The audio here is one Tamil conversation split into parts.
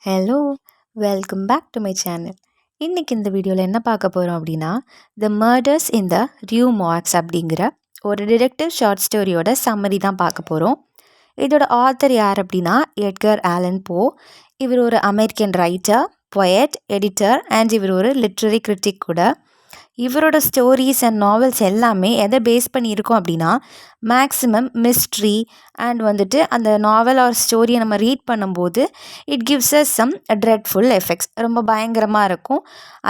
Hello! Welcome back to my channel. இன்னைக்கு இந்த வீடியோவில் என்ன பார்க்க போகிறோம் அப்படின்னா, த மர்டர்ஸ் இன் த ரியூ மார்க்ஸ் அப்படிங்கிற ஒரு டிடெக்டிவ் ஷார்ட் ஸ்டோரியோட சம்மரி தான் பார்க்க போகிறோம். இதோட ஆத்தர் யார் அப்படின்னா எட்கர் ஆலன் போ. இவர் ஒரு American writer, poet, editor and இவர் ஒரு லிட்ரரி கிரிட்டிக் கூட. இவரோட ஸ்டோரிஸ் அண்ட் நாவல்ஸ் எல்லாமே எதை பேஸ் பண்ணி இருக்கும் அப்படின்னா மேக்ஸிமம் மிஸ்ட்ரி அண்ட் வந்துட்டு அந்த நாவல் ஆர் ஸ்டோரியை நம்ம ரீட் பண்ணும்போது it gives us some dreadful effects. ரொம்ப பயங்கரமாக இருக்கும்.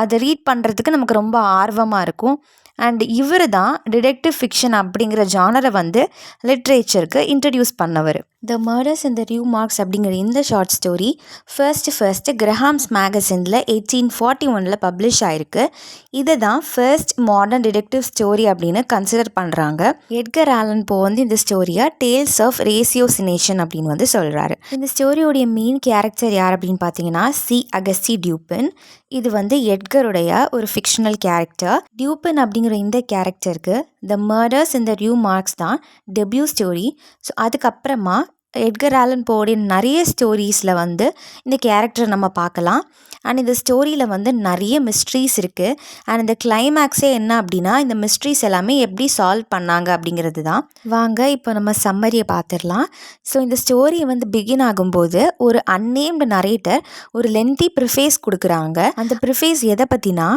அதை ரீட் பண்ணுறதுக்கு நமக்கு ரொம்ப ஆர்வமாக இருக்கும். அண்ட் இவர் தான் டிடெக்டிவ் ஃபிக்ஷன் அப்படிங்கிற ஜானரை வந்து லிட்ரேச்சருக்கு இன்ட்ரடியூஸ் பண்ணவர். த மர்டர்ஸ் இன் த ரியூ மார்க்ஸ் அப்படிங்கிற இந்த ஷார்ட் ஸ்டோரி ஃபர்ஸ்ட்டு கிரஹாம்ஸ் மேகசினில் 1841 பப்ளிஷ் ஆயிருக்கு. இதை தான் ஃபர்ஸ்ட் மாடர்ன் டிடெக்டிவ் ஸ்டோரி அப்படின்னு கன்சிடர் பண்ணுறாங்க. எட்கர் ஆலன் போ வந்து இந்த ஸ்டோரியை டேல்ஸ் ஆஃப் ரேசியோசினேஷன் அப்படின்னு வந்து சொல்கிறாரு. இந்த ஸ்டோரியோடைய மெயின் கேரக்டர் யார் அப்படின்னு பார்த்தீங்கன்னா அகஸ்டி டியூபின். இது வந்து எட்கருடைய ஒரு ஃபிக்ஷனல் கேரக்டர். டியூபின் அப்படிங்கிற இந்த கேரக்டருக்கு த மர்டர்ஸ் இன் த ரியூ மார்க்ஸ் தான் டெபியூ ஸ்டோரி. ஸோ அதுக்கப்புறமா எட்கர் ஆலன் போடைய நிறைய ஸ்டோரிஸில் வந்து இந்த கேரக்டரை நம்ம பார்க்கலாம். அண்ட் இந்த ஸ்டோரியில் வந்து நிறைய மிஸ்ட்ரீஸ் இருக்குது. அண்ட் இந்த கிளைமேக்ஸே என்ன அப்படின்னா இந்த மிஸ்ட்ரீஸ் எல்லாமே எப்படி சால்வ் பண்ணாங்க அப்படிங்கிறது தான். வாங்க இப்போ நம்ம சம்மரியை பார்த்துடலாம். ஸோ இந்த ஸ்டோரி வந்து பிகின் ஆகும்போது ஒரு அன்னேம்டு நரேட்டர் ஒரு லென்த்தி ப்ரிஃபேஸ் கொடுக்குறாங்க. அந்த ப்ரிஃபேஸ் எதை பற்றினா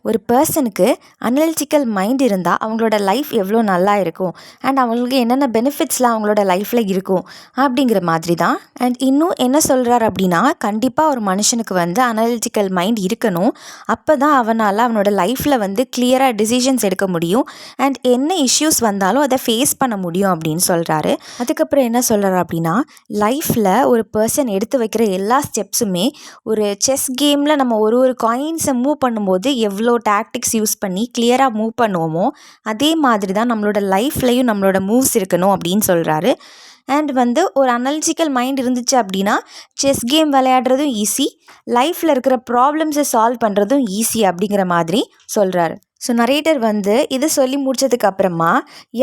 ஒரு பர்சனுக்கு அனலிட்டிக்கல் மைண்ட் இருந்தால் அவங்களோட லைஃப் எவ்வளோ நல்லா இருக்கும் அண்ட் அவங்களுக்கு என்னென்ன பெனிஃபிட்ஸ்லாம் அவங்களோட லைஃப்பில் இருக்கும் அப்படிங்கிற மாதிரி தான். அண்ட் இன்னும் என்ன சொல்கிறார் அப்படின்னா கண்டிப்பாக ஒரு மனுஷனுக்கு வந்து அனலிட்டிக்கல் மைண்ட் இருக்கணும். அப்போ தான் அவனோட லைஃப்பில் வந்து கிளியராக டிசிஷன்ஸ் எடுக்க முடியும் அண்ட் என்ன இஷ்யூஸ் வந்தாலும் அதை ஃபேஸ் பண்ண முடியும் அப்படின்னு சொல்கிறாரு. அதுக்கப்புறம் என்ன சொல்கிறார் அப்படின்னா லைஃப்பில் ஒரு பர்சன் எடுத்து வைக்கிற எல்லா ஸ்டெப்ஸுமே ஒரு செஸ் கேமில் நம்ம ஒரு காயின்ஸை மூவ் பண்ணும்போது எவ்வளோ டாக்டிக்ஸ் யூஸ் பண்ணி கிளியராக மூவ் பண்ணுவோமோ அதே மாதிரி தான் நம்மளோட லைஃப்லையும் நம்மளோட மூவ்ஸ் இருக்கணும் அப்படின்னு சொல்கிறாரு. அண்ட் வந்து ஒரு அனலிட்டிக்கல் மைண்ட் இருந்துச்சு அப்படின்னா செஸ் கேம் விளையாடுறதும் ஈஸி, லைஃப்பில் இருக்கிற ப்ராப்ளம்ஸை சால்வ் பண்ணுறதும் ஈஸி அப்படிங்கிற மாதிரி சொல்கிறாரு. ஸோ நரேட்டர் வந்து இதை சொல்லி முடிச்சதுக்கு அப்புறமா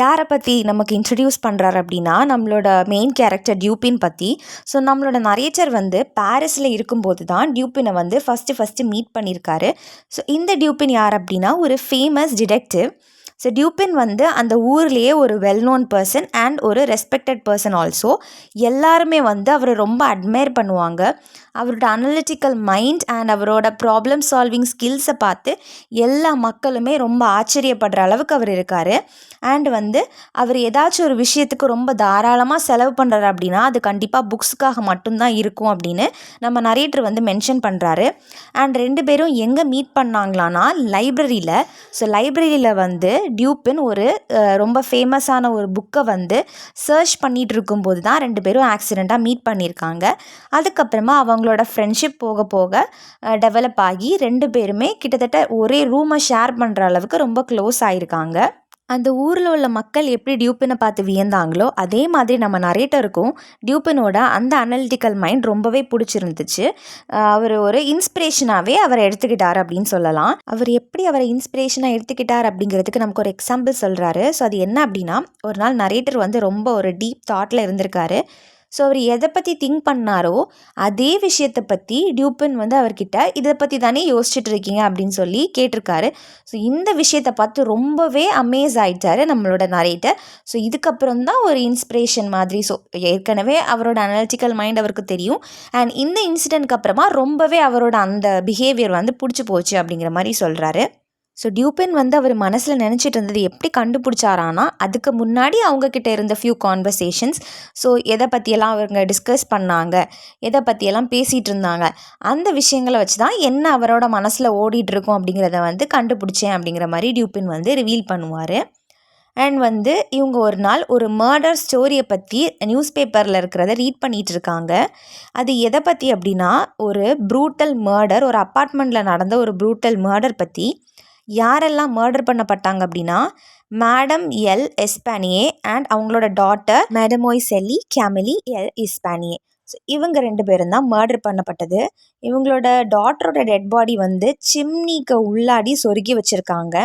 யாரை பற்றி நமக்கு இன்ட்ரடியூஸ் பண்ணுறாரு அப்படின்னா நம்மளோட மெயின் கேரக்டர் டியூபின் பற்றி. ஸோ நம்மளோட நரேட்டர் வந்து பாரிஸில் இருக்கும்போது தான் டியூபினை வந்து ஃபஸ்ட்டு மீட் பண்ணியிருக்காரு. ஸோ இந்த டியூபின் யார் அப்படின்னா ஒரு ஃபேமஸ் டிடெக்டிவ். ஸோ டியூபின் வந்து அந்த ஊர்லேயே ஒரு வெல் நோன் பர்சன் அண்ட் ஒரு ரெஸ்பெக்டட் பர்சன் ஆல்சோ. எல்லாருமே வந்து அவரை ரொம்ப அட்மையர் பண்ணுவாங்க. அவரோட அனலிட்டிக்கல் மைண்ட் அண்ட் அவரோட ப்ராப்ளம் சால்விங் ஸ்கில்ஸை பார்த்து எல்லா மக்களுமே ரொம்ப ஆச்சரியப்படுற அளவுக்கு அவர் இருக்கார். அண்ட் வந்து அவர் ஏதாச்சும் ஒரு விஷயத்துக்கு ரொம்ப தாராளமாக செலவு பண்ணுறாரு அப்படின்னா அது கண்டிப்பாக புக்ஸுக்காக மட்டும்தான் இருக்கும் அப்படின்னு நம்ம நரேட்டர் வந்து மென்ஷன் பண்ணுறாரு. அண்ட் ரெண்டு பேரும் எங்கே மீட் பண்ணாங்களான்னா லைப்ரரியில். ஸோ லைப்ரரியில் வந்து டியூபின் ஒரு ரொம்ப ஃபேமஸான ஒரு புக்கை வந்து சர்ச் பண்ணிகிட்டு இருக்கும்போது தான் ரெண்டு பேரும் ஆக்சிடெண்ட்டாக மீட் பண்ணியிருக்காங்க. அதுக்கப்புறமா அவங்களோட ஃப்ரெண்ட்ஷிப் போக போக டெவலப் ஆகி ரெண்டு பேருமே கிட்டத்தட்ட ஒரே ரூமை ஷேர் பண்ணுற அளவுக்கு ரொம்ப க்ளோஸ் ஆகியிருக்காங்க. அந்த ஊரில் உள்ள மக்கள் எப்படி டியூபினை பார்த்து வியந்தாங்களோ அதே மாதிரி நம்ம நரேட்டருக்கும் டியூபினோட அந்த அனலிட்டிக்கல் மைண்ட் ரொம்பவே பிடிச்சிருந்துச்சு. அவர் ஒரு இன்ஸ்பிரேஷனாகவே அவரை எடுத்துக்கிட்டார் அப்படின்னு சொல்லலாம். அவர் எப்படி அவரை இன்ஸ்பிரேஷனாக எடுத்துக்கிட்டார் அப்படிங்கிறதுக்கு நமக்கு ஒரு எக்ஸாம்பிள் சொல்கிறாரு. ஸோ அது என்ன அப்படின்னா ஒரு நாள் நரேட்டர் வந்து ரொம்ப ஒரு டீப் தாட்டில் இருந்திருக்காரு. ஸோ அவர் எதை பற்றி திங்க் பண்ணாரோ அதே விஷயத்தை பற்றி டியூபின் வந்து அவர்கிட்ட இதை பற்றி தானே யோசிச்சுட்டு இருக்கீங்க அப்படின்னு சொல்லி கேட்டிருக்காரு. ஸோ இந்த விஷயத்தை பார்த்து ரொம்பவே அமேஸ் ஆகிட்டார் நம்மளோட நரேட்டர். ஸோ இதுக்கப்புறம் தான் ஒரு இன்ஸ்பிரேஷன் மாதிரி. ஸோ ஏற்கனவே அவரோட அனலிட்டிக்கல் மைண்ட் அவருக்கு தெரியும் அண்ட் இந்த இன்சிடென்ட்க்கு அப்புறமா ரொம்பவே அவரோட அந்த பிஹேவியர் வந்து பிடிச்சி போச்சு அப்படிங்கிற மாதிரி சொல்கிறாரு. ஸோ டியூபின் வந்து அவர் மனசில் நினச்சிட்டு இருந்தது எப்படி கண்டுபிடிச்சாரானா அதுக்கு முன்னாடி அவங்கக்கிட்ட இருந்த ஃபியூ கான்வர்சேஷன்ஸ். ஸோ எதை பற்றியெல்லாம் அவங்க டிஸ்கஸ் பண்ணாங்க, எதை பற்றியெல்லாம் பேசிகிட்டு இருந்தாங்க, அந்த விஷயங்களை வச்சு தான் என்ன அவரோட மனசில் ஓடிட்டுருக்கும் அப்படிங்கிறத வந்து கண்டுபிடிச்சேன் அப்படிங்கிற மாதிரி டியூபின் வந்து ரிவீல் பண்ணுவார். அண்ட் வந்து இவங்க ஒரு நாள் ஒரு மர்டர் ஸ்டோரியை பற்றி நியூஸ் பேப்பரில் இருக்கிறத ரீட் பண்ணிகிட்டு இருக்காங்க. அது எதை பற்றி அப்படின்னா ஒரு ப்ரூட்டல் மர்டர், ஒரு அப்பார்ட்மெண்ட்டில் நடந்த ஒரு ப்ரூட்டல் மர்டர் பற்றி. யாரெல்லாம் மர்டர் பண்ணப்பட்டாங்க அப்படின்னா மேடம் எல் எஸ்பானியே அண்ட் அவங்களோட டாட்டர் மேடமோய்செல்லி கேமிலி எல் இஸ்பானியே. ஸோ இவங்க ரெண்டு பேரும் தான் மர்டர் பண்ணப்பட்டது. இவங்களோட டாட்டரோட டெட் பாடி வந்து சிம்னிக்கு உள்ளாடி சொருகி வச்சுருக்காங்க.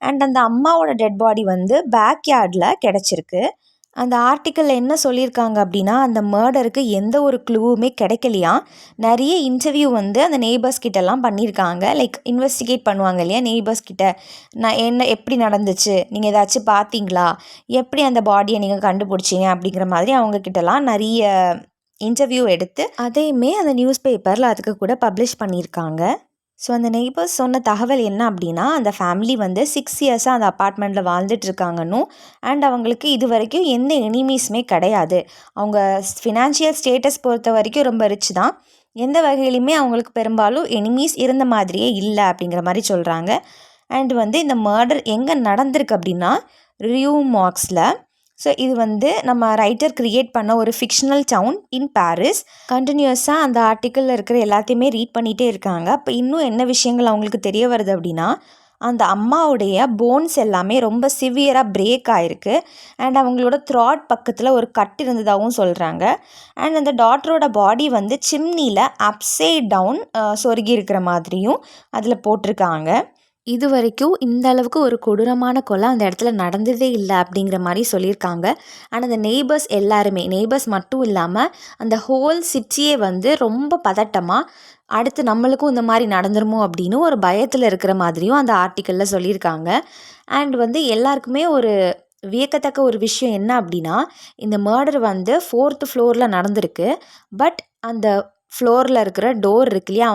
அண்ட் அந்த அம்மாவோட டெட் பாடி வந்து பேக் யார்டில் கிடச்சிருக்கு. அந்த ஆர்டிக்கலில் என்ன சொல்லியிருக்காங்க அப்படின்னா, அந்த மர்டருக்கு எந்த ஒரு க்ளூவுமே கிடைக்கலையாம். நிறைய இன்டர்வியூ வந்து அந்த நெய்பர்ஸ் கிட்டலாம் பண்ணியிருக்காங்க. லைக் இன்வெஸ்டிகேட் பண்ணுவாங்க இல்லையா நெய்பர்ஸ் கிட்ட. என்ன எப்படி நடந்துச்சு? நீங்கள் ஏதாச்சும் பார்த்தீங்களா? எப்படி அந்த பாடியை நீங்கள் கண்டுபிடிச்சிங்க? அப்படிங்கிற மாதிரி அவங்க கிட்டலாம் நிறைய இன்டர்வியூ எடுத்து அதையுமே அந்த நியூஸ் பேப்பரில் அதுக்கு கூட பப்ளிஷ் பண்ணியிருக்காங்க. ஸோ அந்த நெய்பர்ஸ் சொன்ன தகவல் என்ன அப்படின்னா, அந்த ஃபேமிலி வந்து 6 இயர்ஸாக அந்த அப்பார்ட்மெண்ட்டில் வாழ்ந்துட்டுருக்காங்கன்னும் அண்ட் அவங்களுக்கு இது வரைக்கும் எந்த எனிமீஸுமே கிடையாது. அவங்க ஃபினான்ஷியல் ஸ்டேட்டஸ் பொறுத்த வரைக்கும் ரொம்ப ரிச் தான். எந்த வகையிலுமே அவங்களுக்கு பெரும்பாலும் எனிமீஸ் இருந்த மாதிரியே இல்லை அப்படிங்கிற மாதிரி சொல்கிறாங்க. அண்ட் வந்து இந்த மர்டர் எங்கே நடந்திருக்கு அப்படின்னா ரியூ மார்க்ஸில். ஸோ இது வந்து நம்ம ரைட்டர் க்ரியேட் பண்ண ஒரு ஃபிக்ஷனல் டவுன் இன் பாரிஸ். கண்டினியூஸாக அந்த ஆர்டிக்கிளில் இருக்கிற எல்லாத்தையுமே ரீட் பண்ணிகிட்டே இருக்காங்க. அப்போ இன்னும் என்ன விஷயங்கள் அவங்களுக்கு தெரிய வருது அப்படின்னா, அந்த அம்மாவுடைய போன்ஸ் எல்லாமே ரொம்ப சிவியராக பிரேக் ஆகிருக்கு. அண்ட் அவங்களோட த்ராட் பக்கத்தில் ஒரு கட் இருந்ததாகவும் சொல்கிறாங்க. அண்ட் அந்த டாட்டரோட பாடி வந்து சிம்னியில் அப்சைட் டவுன் சொருகி இருக்கிற மாதிரியும் அதில் போட்டிருக்காங்க. இது வரைக்கும் இந்த அளவுக்கு ஒரு கொடூரமான கொலை அந்த இடத்துல நடந்ததே இல்லை அப்படிங்கிற மாதிரி சொல்லியிருக்காங்க. ஆனால் அந்த நெய்பர்ஸ் மட்டும் இல்லாமல் அந்த ஹோல் சிட்டியே வந்து ரொம்ப பதட்டமாக அடுத்து நம்மளுக்கும் இந்த மாதிரி நடந்துருமோ அப்படின்னு ஒரு பயத்தில் இருக்கிற மாதிரியும் அந்த ஆர்டிக்கலில் சொல்லியிருக்காங்க. அண்ட் வந்து எல்லாருக்குமே ஒரு வியக்கத்தக்க ஒரு விஷயம் என்ன அப்படின்னா, இந்த மர்டர் வந்து 4th ஃப்ளோரில் நடந்திருக்கு. பட் அந்த ஃப்ளோரில் இருக்கிற டோர் இருக்கு இல்லையா,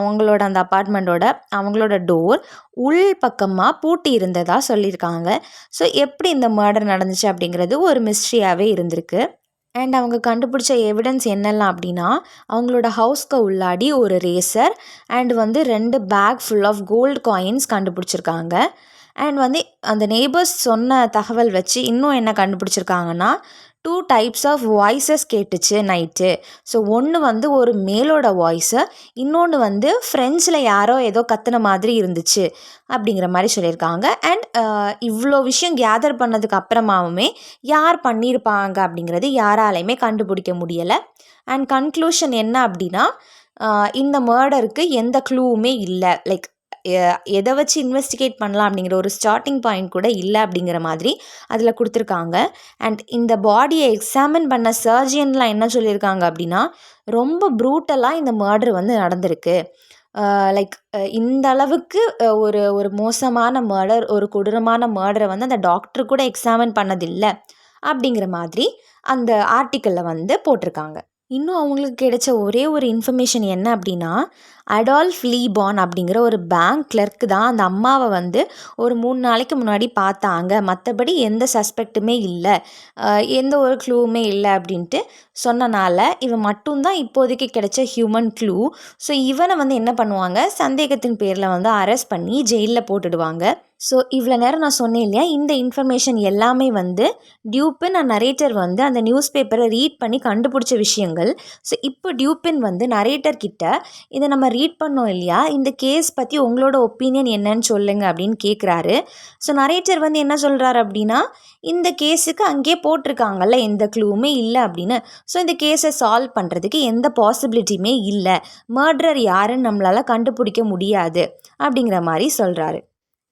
அந்த அப்பார்ட்மெண்ட்டோட அவங்களோட டோர் உள் பக்கமாக பூட்டி இருந்ததாக சொல்லியிருக்காங்க. ஸோ எப்படி இந்த மர்டர் நடந்துச்சு அப்படிங்கிறது ஒரு மிஸ்ட்ரியாகவே இருந்திருக்கு. அண்ட் அவங்க கண்டுபிடிச்ச எவிடன்ஸ் என்னெல்லாம் அப்படின்னா, அவங்களோட ஹவுஸ்க்கு உள்ளாடி ஒரு ரேசர் அண்ட் வந்து 2 bag full of gold coins கண்டுபிடிச்சிருக்காங்க. அண்ட் வந்து அந்த நெய்பர்ஸ் சொன்ன தகவல் வச்சு இன்னும் என்ன கண்டுபிடிச்சிருக்காங்கன்னா, 2 டைப்ஸ் ஆஃப் வாய்ஸஸ் கேட்டுச்சு நைட்டு. ஸோ ஒன்று வந்து ஒரு மேலோட வாய்ஸு, இன்னொன்று வந்து ஃப்ரெஞ்சில் யாரோ ஏதோ கத்துன மாதிரி இருந்துச்சு அப்படிங்கிற மாதிரி சொல்லியிருக்காங்க. அண்ட் இவ்வளோ விஷயம் கேதர் பண்ணதுக்கு அப்புறமாவுமே யார் பண்ணியிருப்பாங்க அப்படிங்கிறது யாராலையுமே கண்டுபிடிக்க முடியலை. அண்ட் கன்க்ளூஷன் என்ன அப்படின்னா, இந்த மர்டருக்கு எந்த க்ளூவுமே இல்லை. லைக் எதை வச்சு இன்வெஸ்டிகேட் பண்ணலாம் அப்படிங்கிற ஒரு ஸ்டார்டிங் பாயிண்ட் கூட இல்லை அப்படிங்கிற மாதிரி அதில் கொடுத்துருக்காங்க. அண்ட் இந்த பாடியை எக்ஸாமின் பண்ண சர்ஜியன்லாம் என்ன சொல்லியிருக்காங்க அப்படின்னா, ரொம்ப ப்ரூட்டலாக இந்த மர்டர் வந்து நடந்திருக்கு. லைக் இந்த அளவுக்கு ஒரு ஒரு மோசமான மர்டர், ஒரு கொடூரமான மர்டரை வந்து அந்த டாக்டர் கூட எக்ஸாமின் பண்ணதில்லை அப்படிங்கிற மாதிரி அந்த ஆர்டிக்கலில் வந்து போட்டிருக்காங்க. இன்னும் அவங்களுக்கு கிடைச்ச ஒரே ஒரு இன்ஃபர்மேஷன் என்ன அப்படின்னா, அடால்ஃப் லீபான் அப்படிங்கிற ஒரு பேங்க் கிளர்க்கு தான் அந்த அம்மாவை வந்து ஒரு 3 நாளைக்கு முன்னாடி பார்த்தாங்க. மற்றபடி எந்த சஸ்பெக்ட்டுமே இல்லை, எந்த ஒரு க்ளூவுமே இல்லை அப்படின்ட்டு சொன்னனால இவன் மட்டும்தான் இப்போதைக்கு கிடைச்ச ஹியூமன் க்ளூ. ஸோ இவனை வந்து என்ன பண்ணுவாங்க, சந்தேகத்தின் பேரில் வந்து அரெஸ்ட் பண்ணி ஜெயிலில் போட்டுடுவாங்க. ஸோ இவ்வளோ நேரம் நான் சொன்னேன் இல்லையா, இந்த இன்ஃபர்மேஷன் எல்லாமே வந்து டியூபின் அண்ட் நரேட்டர் வந்து அந்த நியூஸ் பேப்பரை ரீட் பண்ணி கண்டுபிடிச்ச விஷயங்கள். ஸோ இப்போ டியூபின் வந்து நரேட்டர் கிட்ட இதை நம்ம ரீட் பண்ணோம் இல்லையா, இந்த கேஸ் பற்றி உங்களோட ஒப்பீனியன் என்னன்னு சொல்லுங்க அப்படின்னு கேட்குறாரு. ஸோ நரேட்டர் வந்து என்ன சொல்கிறாரு அப்படின்னா, இந்த கேஸுக்கு அங்கேயே போட்டிருக்காங்கல்ல எந்த க்ளூவுமே இல்லை அப்படின்னு. ஸோ இந்த கேஸை சால்வ் பண்ணுறதுக்கு எந்த பாசிபிலிட்டியுமே இல்லை, மர்டரர் யாருன்னு நம்மளால் கண்டுபிடிக்க முடியாது அப்படிங்கிற மாதிரி சொல்கிறாரு.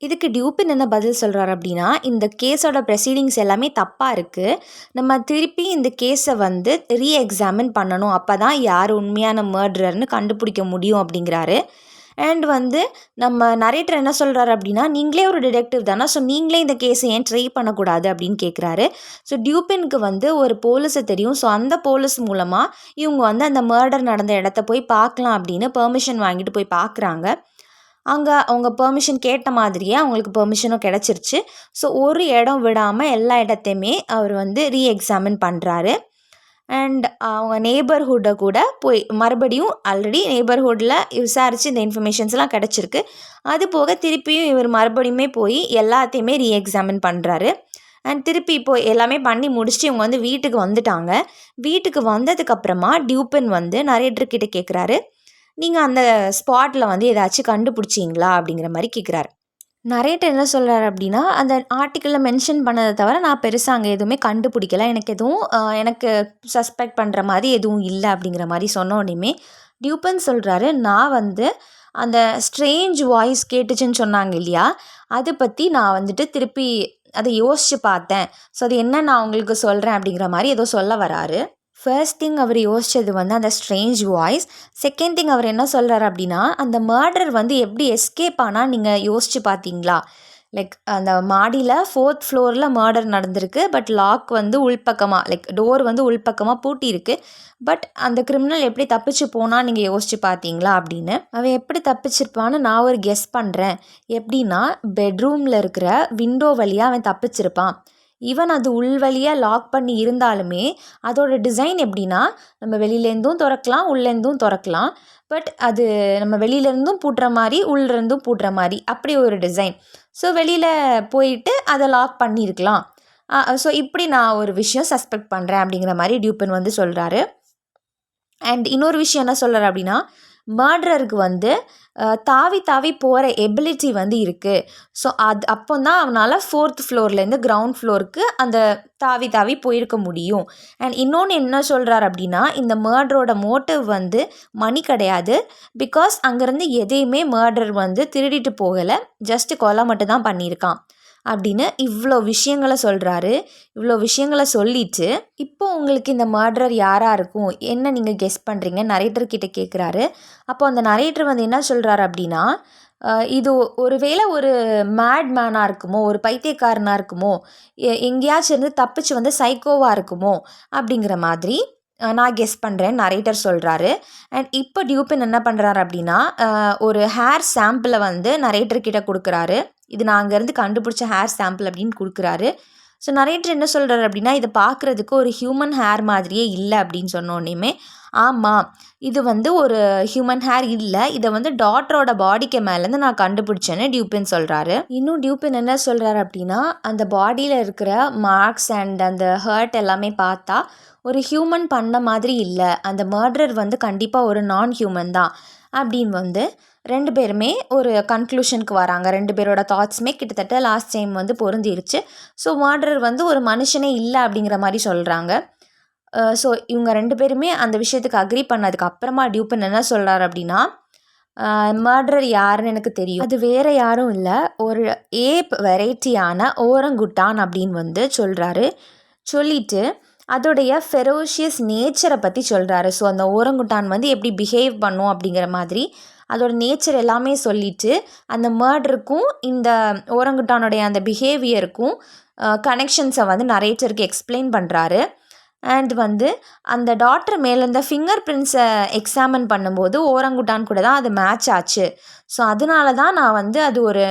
இதுக்கு டியூபின் என்ன பதில் சொல்கிறார் அப்படின்னா, இந்த கேஸோட ப்ரொசீடிங்ஸ் எல்லாமே தப்பாக இருக்குது, நம்ம திருப்பி இந்த கேஸை வந்து ரீஎக்ஸாமின் பண்ணணும், அப்போ தான் யார் உண்மையான மர்டரர்னு கண்டுபிடிக்க முடியும் அப்படிங்கிறாரு. அண்ட் வந்து நம்ம நரேட்டர் என்ன சொல்கிறாரு அப்படின்னா, நீங்களே ஒரு டிடெக்டிவ் தானே, ஸோ நீங்களே இந்த கேஸை ஏன் ட்ரை பண்ணக்கூடாது அப்படின்னு கேட்குறாரு. ஸோ டியூபினுக்கு வந்து ஒரு போலீஸை தெரியும். ஸோ அந்த போலீஸ் மூலமாக இவங்க வந்து அந்த மர்டர் நடந்த இடத்த போய் பார்க்கலாம் அப்படின்னு பெர்மிஷன் வாங்கிட்டு போய் பார்க்குறாங்க. அங்கே அவங்க பெர்மிஷன் கேட்ட மாதிரியே அவங்களுக்கு பெர்மிஷனும் கிடச்சிருச்சு. ஸோ ஒரு இடம் விடாமல் எல்லா இடத்தையுமே அவர் வந்து ரீஎக்ஸாமின் பண்ணுறாரு. அண்ட் அவங்க நெய்பர்ஹுட்டை கூட போய் மறுபடியும் ஆல்ரெடி நெய்பர்ஹுட்டில் விசாரித்து இந்த இன்ஃபர்மேஷன்ஸ்லாம் கிடச்சிருக்கு. அது போக திருப்பியும் இவர் மறுபடியுமே போய் எல்லாத்தையுமே ரீஎக்ஸாமின் பண்ணுறாரு. அண்ட் திருப்பி இப்போது எல்லாமே பண்ணி முடிச்சுட்டு இவங்க வந்து வீட்டுக்கு வந்துட்டாங்க. வீட்டுக்கு வந்ததுக்கப்புறமா டியூபின் வந்து நரேட்டர்கிட்ட கேட்குறாரு, நீங்கள் அந்த ஸ்பாட்டில் வந்து ஏதாச்சும் கண்டுபிடிச்சிங்களா அப்படிங்கிற மாதிரி கேட்குறாரு. நரேட்டர் என்ன சொல்கிறாரு அப்படின்னா, அந்த ஆர்டிக்கிளில் மென்ஷன் பண்ணதை தவிர நான் பெருசாக அங்கே எதுவுமே கண்டுபிடிக்கல, எனக்கு சஸ்பெக்ட் பண்ணுற மாதிரி எதுவும் இல்லை அப்படிங்கிற மாதிரி சொன்னோடனே டியூபன் சொல்கிறாரு, நான் வந்து அந்த ஸ்ட்ரேஞ்ச் வாய்ஸ் கேட்டுச்சுன்னு சொன்னாங்க இல்லையா, அதை பற்றி நான் வந்துட்டு திருப்பி அதை யோசித்து பார்த்தேன். ஸோ அது என்ன நான் உங்களுக்கு சொல்கிறேன் அப்படிங்கிற மாதிரி ஏதோ சொல்ல வராரு. ஃபர்ஸ்ட் திங் அவர் யோசித்தது வந்து அந்த ஸ்ட்ரேஞ்ச் வாய்ஸ். செகண்ட் திங் அவர் என்ன சொல்கிறாரு அப்படின்னா, அந்த மர்டர் வந்து எப்படி எஸ்கேப் ஆனால் நீங்கள் யோசித்து பார்த்தீங்களா? லைக் அந்த மாடியில் 4th ஃப்ளோரில் மர்டர் நடந்திருக்கு. பட் லாக் வந்து உள்பக்கமாக, லைக் டோர் வந்து உள்பக்கமாக பூட்டியிருக்கு. பட் அந்த கிரிமினல் எப்படி தப்பிச்சு போனால் நீங்கள் யோசிச்சு பார்த்தீங்களா அப்படின்னு. அவன் எப்படி தப்பிச்சிருப்பான்னு நான் ஒரு கெஸ் பண்ணுறேன். எப்படின்னா, பெட்ரூமில் இருக்கிற விண்டோ வழியாக அவன் தப்பிச்சிருப்பான். ஈவன் அது உள் வழியாக லாக் பண்ணி இருந்தாலுமே அதோட டிசைன் எப்படின்னா, நம்ம வெளியிலேருந்தும் திறக்கலாம், உள்ளேருந்தும் திறக்கலாம். பட் அது நம்ம வெளியிலேருந்தும் பூட்டுற மாதிரி, உள்ளேருந்தும் பூட்டுற மாதிரி, அப்படி ஒரு டிசைன். ஸோ வெளியில் போயிட்டு அதை லாக் பண்ணியிருக்கலாம். ஸோ இப்படி நான் ஒரு விஷயம் சஸ்பெக்ட் பண்ணுறேன் அப்படிங்கிற மாதிரி டியூபன் வந்து சொல்கிறாரு. அண்ட் இன்னொரு விஷயம் என்ன சொல்கிறார் அப்படின்னா, மர்டரருக்கு வந்து தாவி தாவி போகிற எபிலிட்டி வந்து இருக்குது. ஸோ அப்போ தான் அவனால் 4th ஃப்ளோர்லேருந்து கிரவுண்ட் ஃப்ளோருக்கு அந்த தாவி தாவி போயிருக்க முடியும். அண்ட் இன்னொன்று என்ன சொல்கிறார் அப்படின்னா, இந்த மர்டரோட மோட்டிவ் வந்து மணி கிடையாது. பிகாஸ் அங்கேருந்து எதையுமே மர்டர் வந்து திருடிட்டு போகலை, ஜஸ்ட்டு கொலை மட்டும் தான் பண்ணியிருக்கான் அப்படின்னு இவ்வளோ விஷயங்களை சொல்கிறாரு. இவ்வளோ விஷயங்களை சொல்லிட்டு, இப்போ உங்களுக்கு இந்த மர்டரர் யாராக இருக்கும், என்ன நீங்கள் கெஸ் பண்ணுறீங்க நரேட்டர்கிட்ட கேட்குறாரு. அப்போ அந்த நரேட்டர் வந்து என்ன சொல்கிறாரு அப்படின்னா, இது ஒருவேளை ஒரு மேட் மேனாக இருக்குமோ, ஒரு பைத்தியக்காரனாக இருக்குமோ, எங்கேயாச்சும் இருந்து தப்பிச்சு வந்து சைக்கோவாக இருக்குமோ அப்படிங்கிற மாதிரி நான் கெஸ் பண்ணுறேன் நரேட்டர் சொல்கிறாரு. அண்ட் இப்போ டியூபின் என்ன பண்ணுறாரு அப்படின்னா, ஒரு ஹேர் சாம்பிளை வந்து நரேட்டர்கிட்ட கொடுக்குறாரு. இது நான் அங்கேருந்து கண்டுபிடிச்ச ஹேர் சாம்பிள் அப்படின்னு கொடுக்குறாரு. ஸோ நரேட்டர் என்ன சொல்கிறாரு அப்படின்னா, இதை பார்க்குறதுக்கு ஒரு ஹியூமன் ஹேர் மாதிரியே இல்லை அப்படின்னு சொன்னோன்னே, ஆமாம் இது வந்து ஒரு ஹியூமன் ஹேர் இல்லை, இதை வந்து டாட்டரோட பாடிக்கு மேலேருந்து நான் கண்டுபிடிச்சேன்னு டியூபின் சொல்கிறாரு. இன்னும் டியூபின் என்ன சொல்கிறாரு அப்படின்னா, அந்த பாடியில் இருக்கிற மார்க்ஸ் அண்ட் அந்த ஹர்ட் எல்லாமே பார்த்தா ஒரு ஹியூமன் பண்ண மாதிரி இல்லை, அந்த மர்டரர் வந்து கண்டிப்பாக ஒரு நான் ஹியூமன் தான் அப்படின்னு வந்து 2 பேருமே ஒரு கன்க்ளூஷனுக்கு வராங்க. 2 பேரோட தாட்ஸுமே கிட்டத்தட்ட லாஸ்ட் டைம் வந்து பொருந்திருச்சு. ஸோ மர்டரர் வந்து ஒரு மனுஷனே இல்லை அப்படிங்கிற மாதிரி சொல்கிறாங்க. ஸோ இவங்க 2 பேருமே அந்த விஷயத்துக்கு அக்ரி பண்ணதுக்கு அப்புறமா டியூபன் என்ன சொல்கிறார் அப்படின்னா, மர்டரர் யாருன்னு எனக்கு தெரியும், அது வேறு யாரும் இல்லை, ஒரு ஏப் வெரைட்டியான ஓரங்குட்டான் அப்படின்னு வந்து சொல்கிறாரு. சொல்லிவிட்டு அதோடைய ஃபெரோஷியஸ் நேச்சரை பற்றி சொல்கிறாரு. ஸோ அந்த ஓரங்குட்டான் வந்து எப்படி பிஹேவ் பண்ணும் அப்படிங்கிற மாதிரி அதோட நேச்சர் எல்லாமே சொல்லிவிட்டு, அந்த மர்டருக்கும் இந்த ஓரங்குட்டானுடைய அந்த பிஹேவியருக்கும் கனெக்ஷன்ஸை வந்து நரேட்டருக்கு எக்ஸ்பிளைன் பண்ணுறாரு. அண்ட் வந்து அந்த டாக்டர் மேலே இந்த ஃபிங்கர் பிரிண்ட்ஸை எக்ஸாமின் பண்ணும்போது ஓரங்குட்டான் கூட தான் அது மேட்ச் ஆச்சு. ஸோ அதனால தான் நான் வந்து அது ஒரு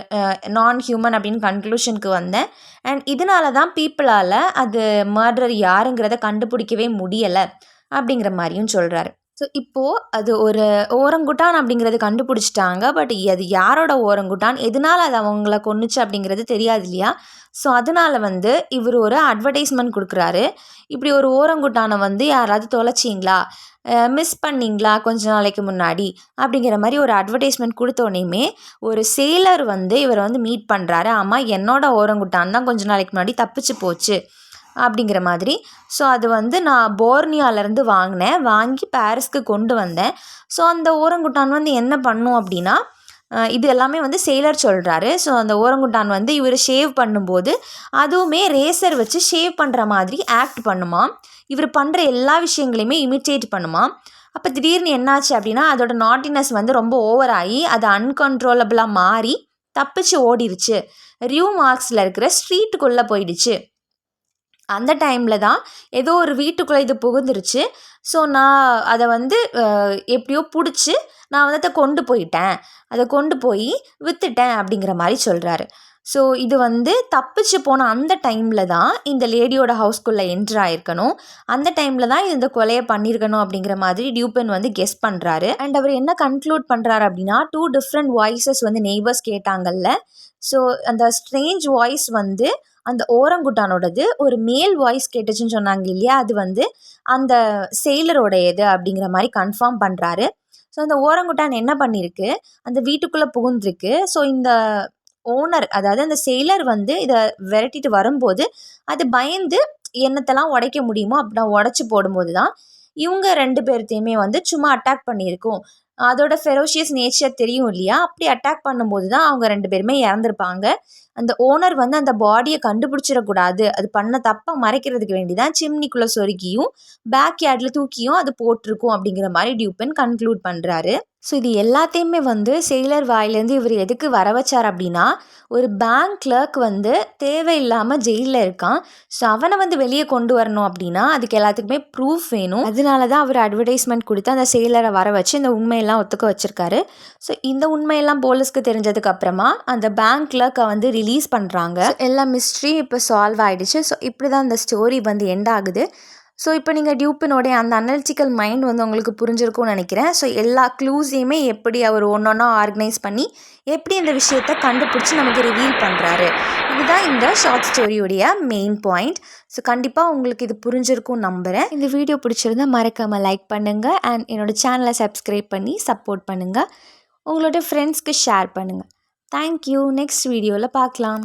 நான் ஹியூமன் அப்படின்னு கன்க்ளூஷனுக்கு வந்தேன். அண்ட் இதனால தான் பீப்புளால் அது மர்டரர் யாருங்கிறத கண்டுபிடிக்கவே முடியலை அப்படிங்கிற மாதிரியும் சொல்கிறாரு. ஸோ இப்போது அது ஒரு ஓரங்குட்டான் அப்படிங்கிறது கண்டுபிடிச்சிட்டாங்க. பட் அது யாரோட ஓரங்குட்டான், எதனால் அது அவங்கள கொன்னுச்சு அப்படிங்கிறது தெரியாது இல்லையா? ஸோ அதனால் வந்து இவர் ஒரு அட்வர்டைஸ்மெண்ட் கொடுக்குறாரு. இப்படி ஒரு ஓரங்குட்டானை வந்து யாராவது தொலைச்சிங்களா, மிஸ் பண்ணிங்களா கொஞ்ச நாளைக்கு முன்னாடி அப்படிங்கிற மாதிரி ஒரு அட்வர்டைஸ்மெண்ட் கொடுத்தோன்னே ஒரு சேலர் வந்து இவரை வந்து மீட் பண்ணுறாரு. ஆமாம், என்னோட ஓரங்குட்டான் தான் கொஞ்ச நாளைக்கு முன்னாடி தப்பிச்சு போச்சு அப்படிங்கிற மாதிரி. ஸோ அது வந்து நான் போர்னியாவிலேருந்து வாங்கி பாரிஸ்க்கு கொண்டு வந்தேன். ஸோ அந்த ஓரங்குட்டான் வந்து என்ன பண்ணும் அப்படின்னா, இது எல்லாமே வந்து சேலர் சொல்கிறாரு. ஸோ அந்த ஓரங்குட்டான் வந்து இவர் ஷேவ் பண்ணும்போது அதுவுமே ரேசர் வச்சு ஷேவ் பண்ணுற மாதிரி ஆக்ட் பண்ணுமாம். இவர் பண்ணுற எல்லா விஷயங்களையுமே இமிட்டேட் பண்ணுமாம். அப்போ திடீர்னு என்னாச்சு அப்படின்னா, அதோட நாட்டினஸ் வந்து ரொம்ப ஓவர் ஆகி அது அன்கண்ட்ரோலபிளாக மாறி தப்பிச்சு ஓடிருச்சு. ரியூ மார்க்ஸில் இருக்கிற ஸ்ட்ரீட்டுக்குள்ளே போயிடுச்சு. அந்த டைமில் தான் ஏதோ ஒரு வீட்டுக்குள்ளே இது புகுந்துருச்சு. ஸோ நான் அதை வந்து எப்படியோ பிடிச்சி நான் வந்து அதை கொண்டு போயிட்டேன், அதை கொண்டு போய் விற்றுட்டேன் அப்படிங்கிற மாதிரி சொல்கிறாரு. ஸோ இது வந்து தப்பிச்சு போன அந்த டைமில் தான் இந்த லேடியோட ஹவுஸ்குள்ளே என்ட்ரு ஆகிருக்கணும், அந்த டைமில் தான் இந்த கொலையை பண்ணியிருக்கணும் அப்படிங்கிற மாதிரி டியூபன் வந்து கெஸ் பண்ணுறாரு. அண்ட் அவர் என்ன கன்க்ளூட் பண்ணுறாரு அப்படின்னா, 2 டிஃப்ரெண்ட் வாய்ஸஸ் வந்து நெய்பர்ஸ் கேட்டாங்கல்ல. ஸோ அந்த ஸ்ட்ரேஞ்ச் வாய்ஸ் வந்து அந்த ஓரங்குட்டானோடது, ஒரு மேல் வாய்ஸ் கேட்டுச்சுன்னு சொன்னாங்க இல்லையா, அது வந்து அந்த செயலரோடையது அப்படிங்கிற மாதிரி கன்ஃபார்ம் பண்ணுறாரு. ஸோ அந்த ஓரங்குட்டான் என்ன பண்ணியிருக்கு, அந்த வீட்டுக்குள்ளே புகுந்திருக்கு. ஸோ இந்த ஓனர், அதாவது அந்த செயலர் வந்து இதை விரட்டிட்டு வரும்போது அது பயந்து என்னத்தெல்லாம் உடைக்க முடியுமோ அப்படி உடச்சி போடும்போது தான் இவங்க 2 பேர்த்தையுமே வந்து சும்மா அட்டாக் பண்ணியிருக்கோம். அதோட ஃபெரோஷியஸ் நேச்சர் தெரியும் இல்லையா, அப்படி அட்டாக் பண்ணும்போது தான் அவங்க 2 பேருமே இறந்துருப்பாங்க. அந்த ஓனர் வந்து அந்த பாடியை கண்டுபிடிச்சிடக்கூடாது, அது பண்ண தப்பை மறைக்கிறதுக்கு வேண்டி தான் சிம்னிக்குள்ளே சொருகியும் பேக் யார்டில் தூக்கியும் அது போட்டிருக்கும் அப்படிங்கிற மாதிரி டியூபன் கன்க்ளூட் பண்ணுறாரு. ஸோ இது எல்லாத்தையுமே வந்து செயிலர் வாயிலேருந்து இவர் எதுக்கு வர வச்சார் அப்படின்னா, ஒரு பேங்க் கிளர்க் வந்து தேவையில்லாமல் ஜெயிலில் இருக்கான். ஸோ அவனை வந்து வெளியே கொண்டு வரணும் அப்படின்னா அதுக்கு எல்லாத்துக்குமே ப்ரூஃப் வேணும். அதனால தான் அவர் அட்வர்டைஸ்மெண்ட் கொடுத்து அந்த செயிலரை வர வச்சு இந்த உண்மையெல்லாம் ஒத்துக்க வச்சுருக்காரு. ஸோ இந்த உண்மையெல்லாம் போலீஸ்க்கு தெரிஞ்சதுக்கு அப்புறமா அந்த பேங்க் கிளர்க்கை வந்து ரிலீஸ் பண்ணுறாங்க. எல்லா மிஸ்ட்ரி இப்போ சால்வ் ஆகிடுச்சு. ஸோ இப்படி தான் அந்த ஸ்டோரி வந்து எண்ட் ஆகுது. ஸோ இப்போ நீங்கள் டியூப்பினோடைய அந்த அனலிட்டிக்கல் மைண்ட் வந்து உங்களுக்கு புரிஞ்சிருக்கும்னு நினைக்கிறேன். ஸோ எல்லா க்ளூஸையுமே எப்படி அவர் ஒன்றொன்னா ஆர்கனைஸ் பண்ணி எப்படி இந்த விஷயத்தை கண்டுபிடிச்சி நமக்கு ரிவீல் பண்ணுறாரு, இதுதான் இந்த ஷார்ட் ஸ்டோரியுடைய மெயின் பாயிண்ட். ஸோ கண்டிப்பாக உங்களுக்கு இது புரிஞ்சிருக்கும்னு நம்புகிறேன். இந்த வீடியோ பிடிச்சிருந்தா மறக்காமல் லைக் பண்ணுங்கள் அண்ட் என்னோடய சேனலை சப்ஸ்கிரைப் பண்ணி சப்போர்ட் பண்ணுங்கள். உங்களோட ஃப்ரெண்ட்ஸ்க்கு ஷேர் பண்ணுங்கள். தேங்க்யூ. நெக்ஸ்ட் வீடியோவில் பார்க்கலாம்.